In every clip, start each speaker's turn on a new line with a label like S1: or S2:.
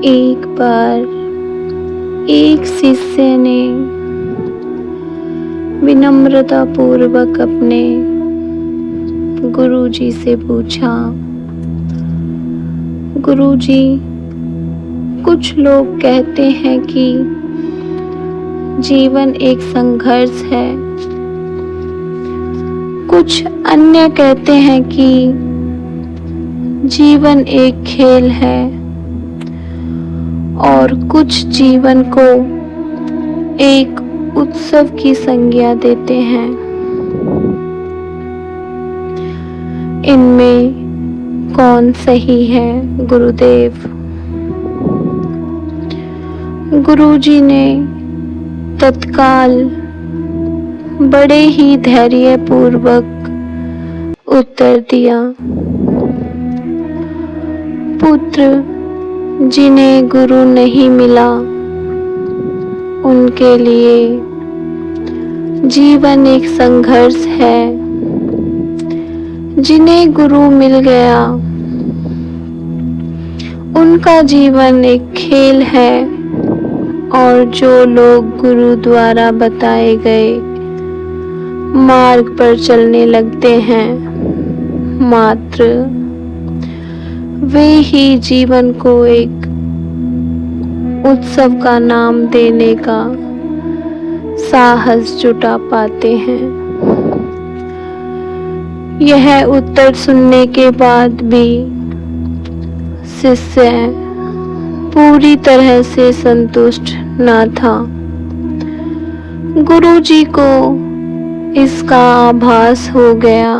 S1: एक बार एक शिष्य ने विनम्रता पूर्वक अपने गुरुजी से पूछा, गुरुजी, कुछ लोग कहते हैं कि जीवन एक संघर्ष है, कुछ अन्य कहते हैं कि जीवन एक खेल है और कुछ जीवन को एक उत्सव की संज्ञा देते हैं। इनमें कौन सही है गुरुदेव? गुरुजी ने तत्काल बड़े ही धैर्यपूर्वक उत्तर दिया, पुत्र, जिन्हें गुरु नहीं मिला उनके लिए जीवन एक संघर्ष है, जिन्हें गुरु मिल गया उनका जीवन एक खेल है और जो लोग गुरु द्वारा बताए गए मार्ग पर चलने लगते हैं, मात्र वे ही जीवन को एक उत्सव का नाम देने का साहस जुटा पाते हैं। यह उत्तर सुनने के बाद भी शिष्य पूरी तरह से संतुष्ट न था। गुरुजी को इसका आभास हो गया।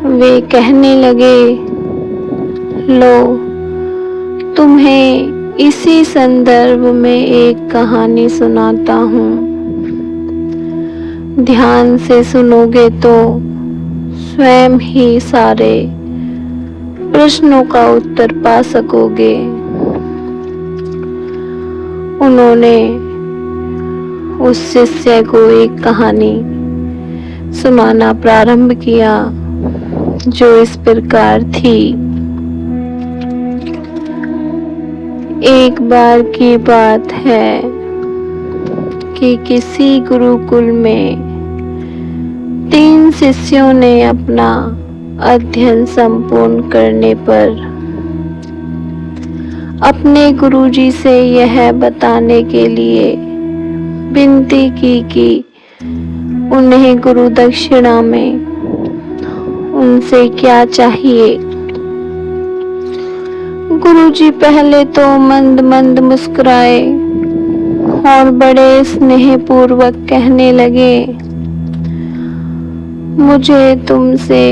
S1: वे कहने लगे, लो, तुम्हें इसी संदर्भ में एक कहानी सुनाता हूँ। ध्यान से सुनोगे तो स्वयं ही सारे प्रश्नों का उत्तर पा सकोगे। उन्होंने उस शिष्य को एक कहानी सुनाना प्रारंभ किया जो इस प्रकार थी। एक बार की बात है कि किसी गुरुकुल में 3 शिष्यों ने अपना अध्ययन संपूर्ण करने पर अपने गुरुजी से यह बताने के लिए विनती की कि उन्हें गुरु दक्षिणा में उनसे क्या चाहिए। गुरुजी पहले तो मंद मंद मुस्कुराए और बड़े स्नेहपूर्वक कहने लगे, मुझे तुमसे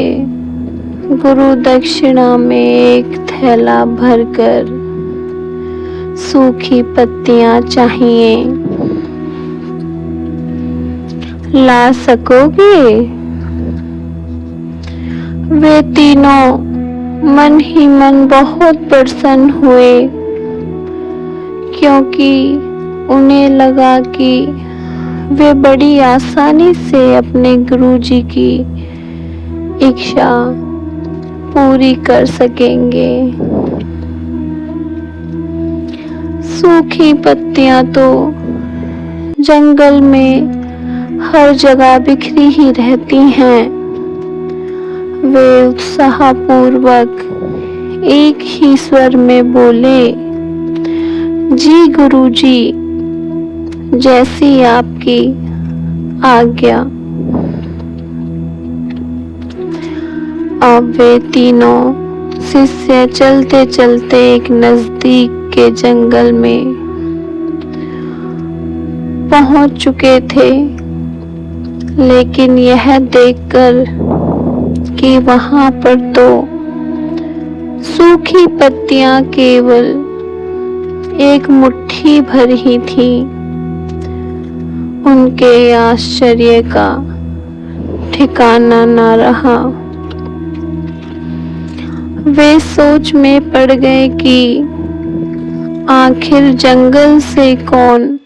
S1: गुरु दक्षिणा में एक थैला भरकर सूखी पत्तियां चाहिए, ला सकोगे? वे तीनों मन ही मन बहुत प्रसन्न हुए, क्योंकि उन्हें लगा कि वे बड़ी आसानी से अपने गुरुजी की इच्छा पूरी कर सकेंगे। सूखी पत्तियां तो जंगल में हर जगह बिखरी ही रहती हैं। वे उत्साहपूर्वक एक ही स्वर में बोले, जी गुरुजी, जैसी आपकी आज्ञा। अब वे तीनों शिष्य चलते चलते एक नजदीक के जंगल में पहुंच चुके थे, लेकिन यह देखकर कि वहां पर तो सूखी पत्तियां केवल एक मुट्ठी भर ही थी, उनके आश्चर्य का ठिकाना न रहा। वे सोच में पड़ गए कि आखिर जंगल से कौन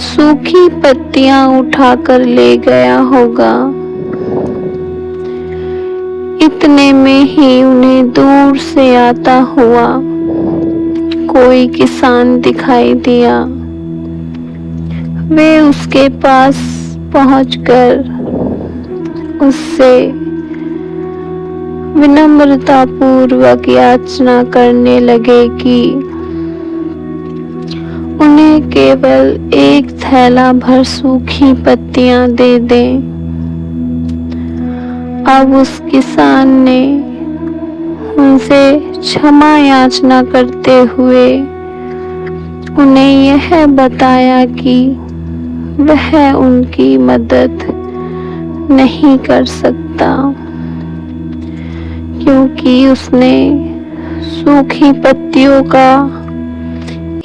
S1: सूखी पत्तियां उठाकर ले गया होगा। इतने में ही उन्हें दूर से आता हुआ कोई किसान दिखाई दिया। वे उसके पास पहुंचकर उससे विनम्रता पूर्वक याचना करने लगे कि उन्हें केवल एक थैला भर सूखी पत्तियां दे दें। अब उस किसान ने उनसे क्षमा याचना करते हुए उन्हें यह बताया कि वह उनकी मदद नहीं कर सकता, क्योंकि उसने सूखी पत्तियों का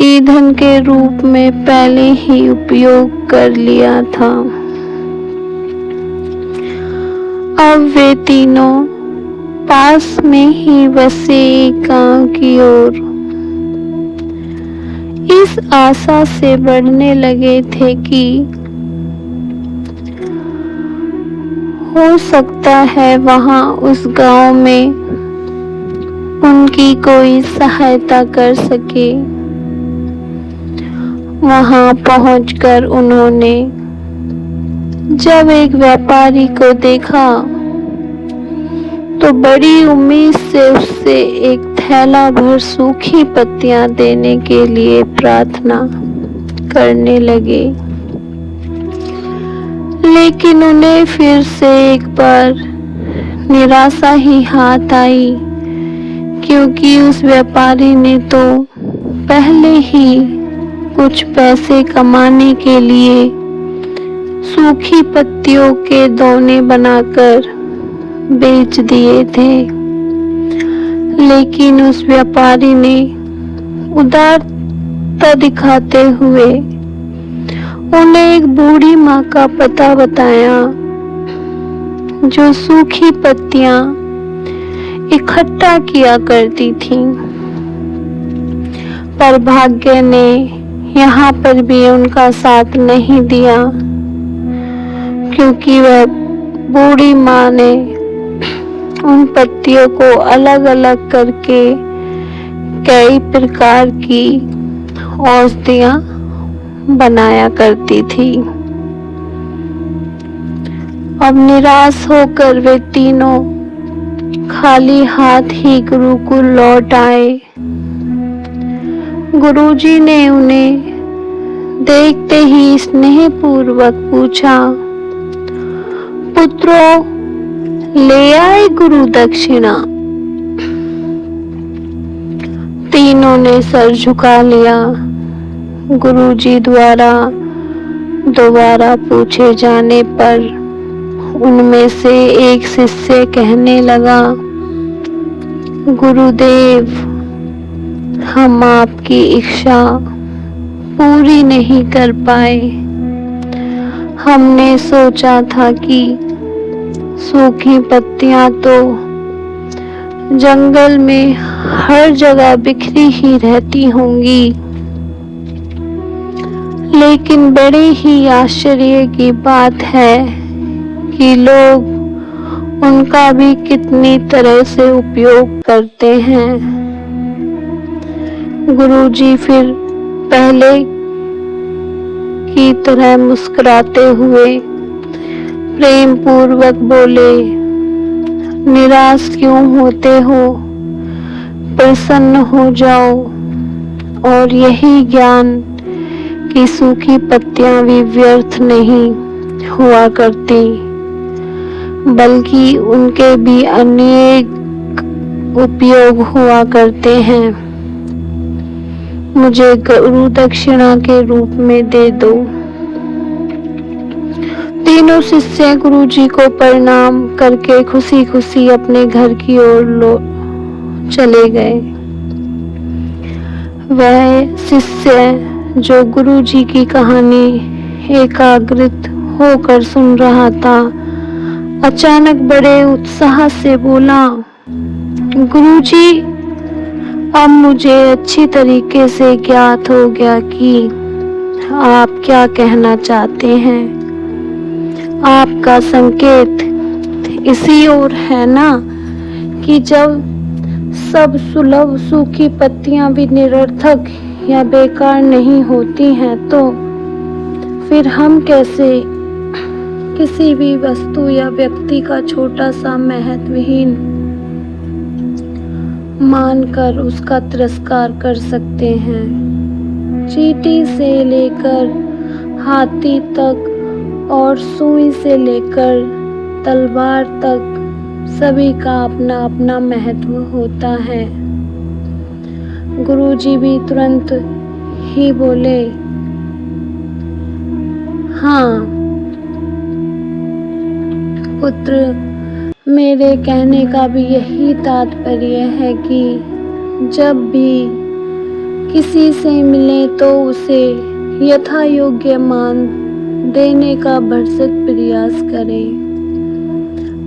S1: ईंधन के रूप में पहले ही उपयोग कर लिया था। अब वे तीनों पास में ही बसे एक गांव की ओर इस आशा से बढ़ने लगे थे कि हो सकता है वहां उस गांव में उनकी कोई सहायता कर सके। वहां पहुंचकर उन्होंने जब एक व्यापारी को देखा तो बड़ी उम्मीद से उससे एक थैला भर सूखी पत्तियां देने के लिए प्रार्थना करने लगे। लेकिन उन्हें फिर से एक बार निराशा ही हाथ आई, क्योंकि उस व्यापारी ने तो पहले ही कुछ पैसे कमाने के लिए सूखी पत्तियों के दोने बनाकर बेच दिए थे। लेकिन उस व्यापारी ने उदारता दिखाते हुए उन्हें एक बूढ़ी माँ का पता बताया जो सूखी पत्तियां इकट्ठा किया करती थी। पर भाग्य ने यहाँ पर भी उनका साथ नहीं दिया, क्योंकि वह बूढ़ी माँ ने उन पत्तियों को अलग अलग करके कई प्रकार की औषधियां बनाया करती थी। अब निराश होकर वे तीनों खाली हाथ ही गुरुकुल लौट आए। गुरुजी ने उन्हें देखते ही स्नेहपूर्वक पूछा, पुत्रों, ले आए गुरु दक्षिणा? तीनों ने सर झुका लिया। गुरुजी द्वारा दोबारा पूछे जाने पर उनमें से एक शिष्य कहने लगा, गुरुदेव, हम आपकी इच्छा पूरी नहीं कर पाए। हमने सोचा था कि सूखी पत्तियां तो जंगल में हर जगह बिखरी ही रहती होंगी, लेकिन बड़े ही आश्चर्य की बात है कि लोग उनका भी कितनी तरह से उपयोग करते हैं। गुरुजी फिर पहले की तरह मुस्कुराते हुए प्रेम पूर्वक बोले, निराश क्यों होते हो? प्रसन्न हो जाओ और यही ज्ञान कि सूखी पत्तियां भी व्यर्थ नहीं हुआ करती, बल्कि उनके भी अनेक उपयोग हुआ करते हैं, मुझे गुरु दक्षिणा के रूप में दे दो। तीनों शिष्य गुरुजी को प्रणाम करके खुशी खुशी अपने घर की ओर चले गए। वह शिष्य जो गुरुजी की कहानी एकाग्रित होकर सुन रहा था, अचानक बड़े उत्साह से बोला, गुरुजी, अब मुझे अच्छी तरीके से ज्ञात हो गया कि आप क्या कहना चाहते हैं। आपका संकेत इसी ओर है ना कि जब सब सुलभ सूखी पत्तियां भी निरर्थक या बेकार नहीं होती हैं तो फिर हम कैसे किसी भी वस्तु या व्यक्ति का छोटा सा महत्वहीन मानकर उसका तिरस्कार कर सकते हैं। चींटी से लेकर हाथी तक और सुई से लेकर तलवार तक सभी का अपना अपना महत्व होता है। गुरुजी भी तुरंत ही बोले, हाँ पुत्र, मेरे कहने का भी यही तात्पर्य है कि जब भी किसी से मिले तो उसे यथा योग्य मान देने का भरसक प्रयास करें,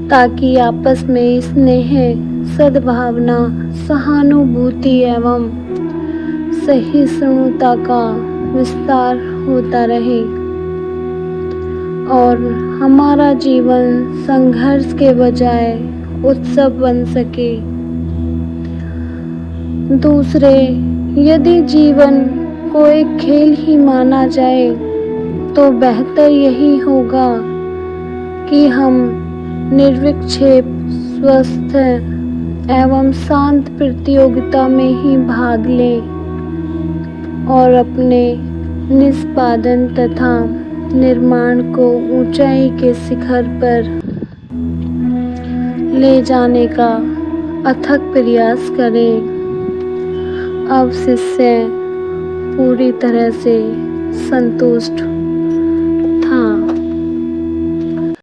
S1: ताकि आपस में स्नेह, सद्भावना, सहानुभूति एवं सहिष्णुता का विस्तार होता रहे और हमारा जीवन संघर्ष के बजाय उत्सव बन सके। दूसरे, यदि जीवन को एक खेल ही माना जाए तो बेहतर यही होगा कि हम निर्विक्षेप, स्वस्थ एवं शांत प्रतियोगिता में ही भाग लें और अपने निष्पादन तथा निर्माण को ऊंचाई के शिखर पर ले जाने का अथक प्रयास करें। अब शिष्य पूरी तरह से संतुष्ट